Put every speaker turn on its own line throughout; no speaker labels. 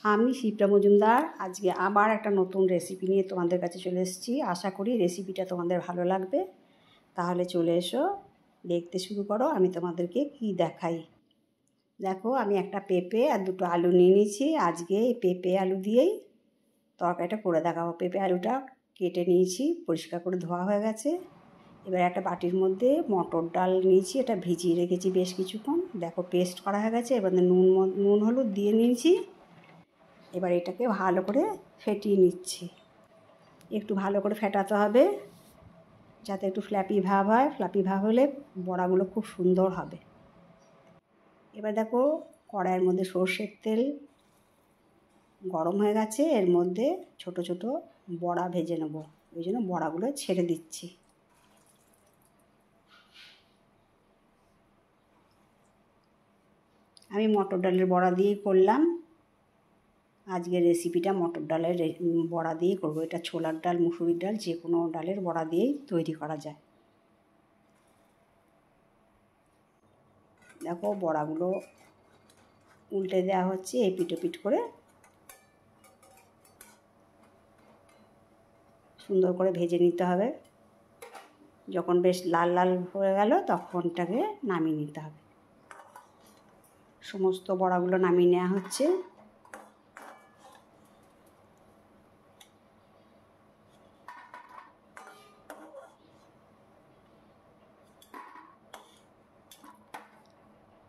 আমি শিপ্রা মজুমদার আজকে আবার একটা নতুন রেসিপি নিয়ে তোমাদের কাছে চলে এসেছি। আশা করি রেসিপিটা তোমাদের ভালো লাগবে। তাহলে চলে এসো, দেখতে শুরু করো আমি তোমাদেরকে কি দেখাই। দেখো, আমি একটা পেঁপে আর দুটো আলু নিয়ে নিয়েছি। আজকে এই পেঁপে আলু দিয়েই তরকারিটা করে দেখাবো। পেঁপে আলুটা কেটে নিয়েছি, পরিষ্কার করে ধোয়া হয়ে গেছে। এবার একটা বাটির মধ্যে মটর ডাল নিয়েছি, এটা ভিজিয়ে রেখেছি বেশ কিছুক্ষণ। দেখো, পেস্ট করা হয়ে গেছে। এবার নুন হলুদ দিয়ে নিয়েছি। এবার এটাকে ভালো করে ফেটিয়ে নিচ্ছি। একটু ভালো করে ফেটাতে হবে যাতে একটু ফ্ল্যাপি ভাব হয়। ফ্ল্যাপি ভাব হলে বড়াগুলো খুব সুন্দর হবে। এবার দেখো, কড়াইয়ের মধ্যে সর্ষের তেল গরম হয়ে গেছে। এর মধ্যে ছোট ছোট বড়া ভেজে নেব, ওই জন্য বড়াগুলো ছেড়ে দিচ্ছি। আমি মটর ডালের বড়া দিয়েই করলাম। আজকের রেসিপিটা মটর ডালের বড়া দিয়েই করবো। এটা ছোলার ডাল, মুসুরির ডাল, যে কোনো ডালের বড়া দিয়েই তৈরি করা যায়। দেখো, বড়াগুলো উল্টে দেওয়া হচ্ছে এপিট ওপিট করে। সুন্দর করে ভেজে নিতে হবে। যখন বেশ লাল লাল হয়ে গেল তখনটাকে নামিয়ে নিতে হবে। সমস্ত বড়াগুলো নামিয়ে নেওয়া হচ্ছে।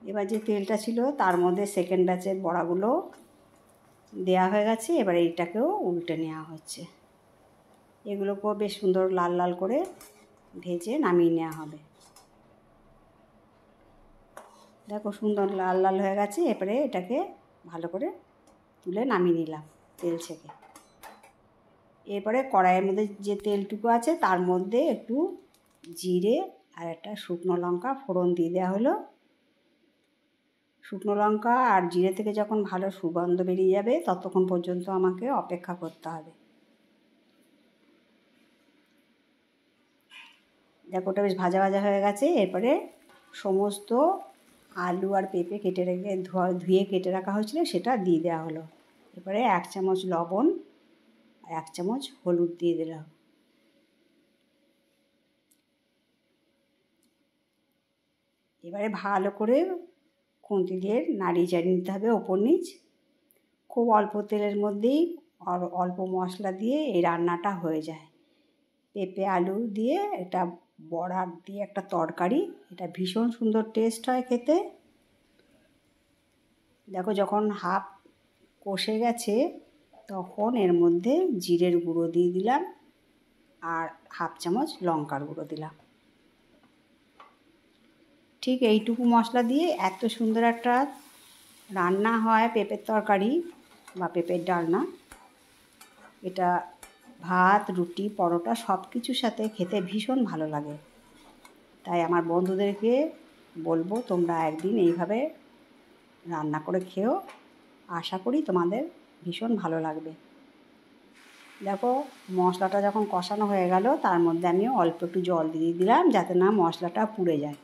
এবার যে তেলটা ছিল তার মধ্যে সেকেন্ড ব্যাচের বড়াগুলো দেওয়া হয়ে গেছে। এবার এইটাকেও উল্টে নেওয়া হচ্ছে। এগুলোকেও বেশ সুন্দর লাল লাল করে ভেজে নামিয়ে নেওয়া হবে। দেখো, সুন্দর লাল লাল হয়ে গেছে। এবারে এটাকে ভালো করে তুলে নামিয়ে নিলাম তেল ছেঁকে। এরপরে কড়াইয়ের মধ্যে যে তেলটুকু আছে তার মধ্যে একটু জিরে আর একটা শুকনো লঙ্কা ফোড়ন দিয়ে দেওয়া হলো। শুকনো লঙ্কা আর জিরে থেকে যখন ভালো সুগন্ধ বেরিয়ে যাবে ততক্ষণ পর্যন্ত আমাকে অপেক্ষা করতে হবে। দেখো, ওটা বেশ ভাজা ভাজা হয়ে গেছে। এরপরে সমস্ত আলু আর পেঁপে কেটে রেখে ধুয়ে কেটে রাখা হয়েছিল সেটা দিয়ে দেওয়া হলো। এরপরে 1 চামচ লবণ আর 1 চামচ হলুদ দিয়ে দিলাম। এবারে ভালো করে খুন্তি দিয়ে নাড়িয়ে চাড়িয়ে নিতে হবে ওপর নিচ। খুব অল্প তেলের মধ্যেই আর অল্প মশলা দিয়ে এই রান্নাটা হয়ে যায়। পেঁপে আলু দিয়ে এটা বড়া দিয়ে একটা তরকারি, এটা ভীষণ সুন্দর টেস্ট হয় খেতে। দেখো, যখন হাফ কষে গেছে তখন এর মধ্যে জিরের গুঁড়ো দিয়ে দিলাম আর 1/2 চামচ লঙ্কার গুঁড়ো দিলাম। ঠিক এইটুকু মশলা দিয়ে এত সুন্দর একটা রান্না হয় পেঁপের তরকারি বা পেঁপের ডালনা। এটা ভাত, রুটি, পরোটা সব কিছুর সাথে খেতে ভীষণ ভালো লাগে। তাই আমার বন্ধুদেরকে বলবো তোমরা একদিন এইভাবে রান্না করে খেও। আশা করি তোমাদের ভীষণ ভালো লাগবে। দেখো, মশলাটা যখন কষানো হয়ে গেল তার মধ্যে আমি অল্প একটু জল দিয়ে দিলাম যাতে না মশলাটা পুড়ে যায়।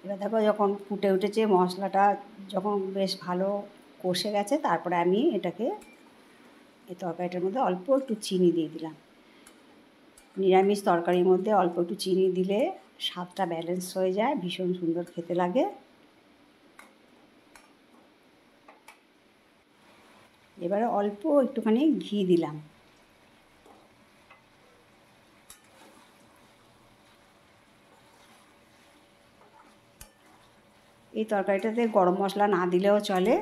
এবার দেখো, যখন ফুটে উঠেছে মশলাটা, যখন বেশ ভালো কষে গেছে, তারপরে আমি এটাকে এই তরকারিটার মধ্যে অল্প একটু চিনি দিয়ে দিলাম। নিরামিষ তরকারির মধ্যে অল্প একটু চিনি দিলে স্বাদটা ব্যালেন্স হয়ে যায়, ভীষণ সুন্দর খেতে লাগে। এবারে অল্প একটুখানি ঘি দিলাম। এই তরকারিটাতে গরম মশলা না দিলেও চলে,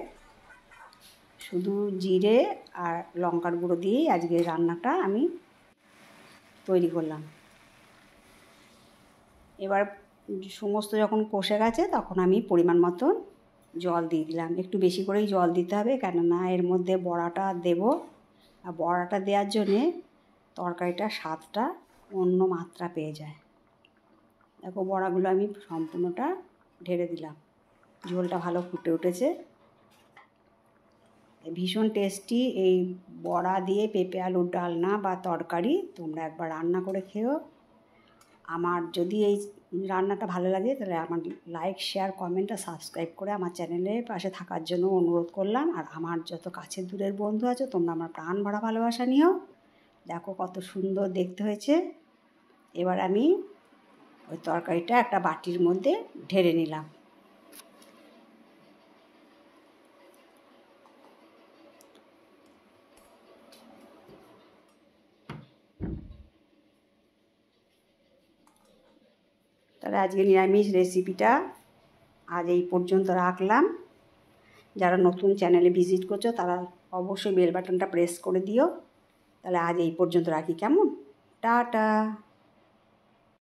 শুধু জিরে আর লঙ্কার গুঁড়ো দিয়েই আজকে রান্নাটা আমি তৈরি করলাম। এবার সমস্ত যখন কষে গেছে তখন আমি পরিমাণ মতন জল দিয়ে দিলাম। একটু বেশি করেই জল দিতে হবে, কেননা এর মধ্যে বড়াটা দেব। আর বড়াটা দেওয়ার জন্যে তরকারিটার স্বাদটা অন্য মাত্রা পেয়ে যায়। দেখো, বড়াগুলো আমি সম্পূর্ণটা ঢেলে দিলাম। ঝোলটা ভালো ফুটে উঠেছে। ভীষণ টেস্টি এই বড়া দিয়ে পেঁপে আলুর ডালনা বা তরকারি তোমরা একবার রান্না করে খেও। আমার যদি এই রান্নাটা ভালো লাগে তাহলে আমার লাইক, শেয়ার, কমেন্ট আর সাবস্ক্রাইব করে আমার চ্যানেলের পাশে থাকার জন্য অনুরোধ করলাম। আর আমার যত কাছের দূরের বন্ধু আছে, তোমরা আমার প্রাণ ভরা ভালোবাসা নিও। দেখো কত সুন্দর দেখতে হয়েছে। এবার আমি ওই তরকারিটা একটা বাটির মধ্যে ঢেলে নিলাম। তাহলে আজকে নিরামিষ রেসিপিটা আজ এই পর্যন্ত রাখলাম। যারা নতুন চ্যানেলে ভিজিট করছো তারা অবশ্যই বেল বাটনটা প্রেস করে দিও। তাহলে আজ এই পর্যন্ত রাখি, কেমন? টাটা।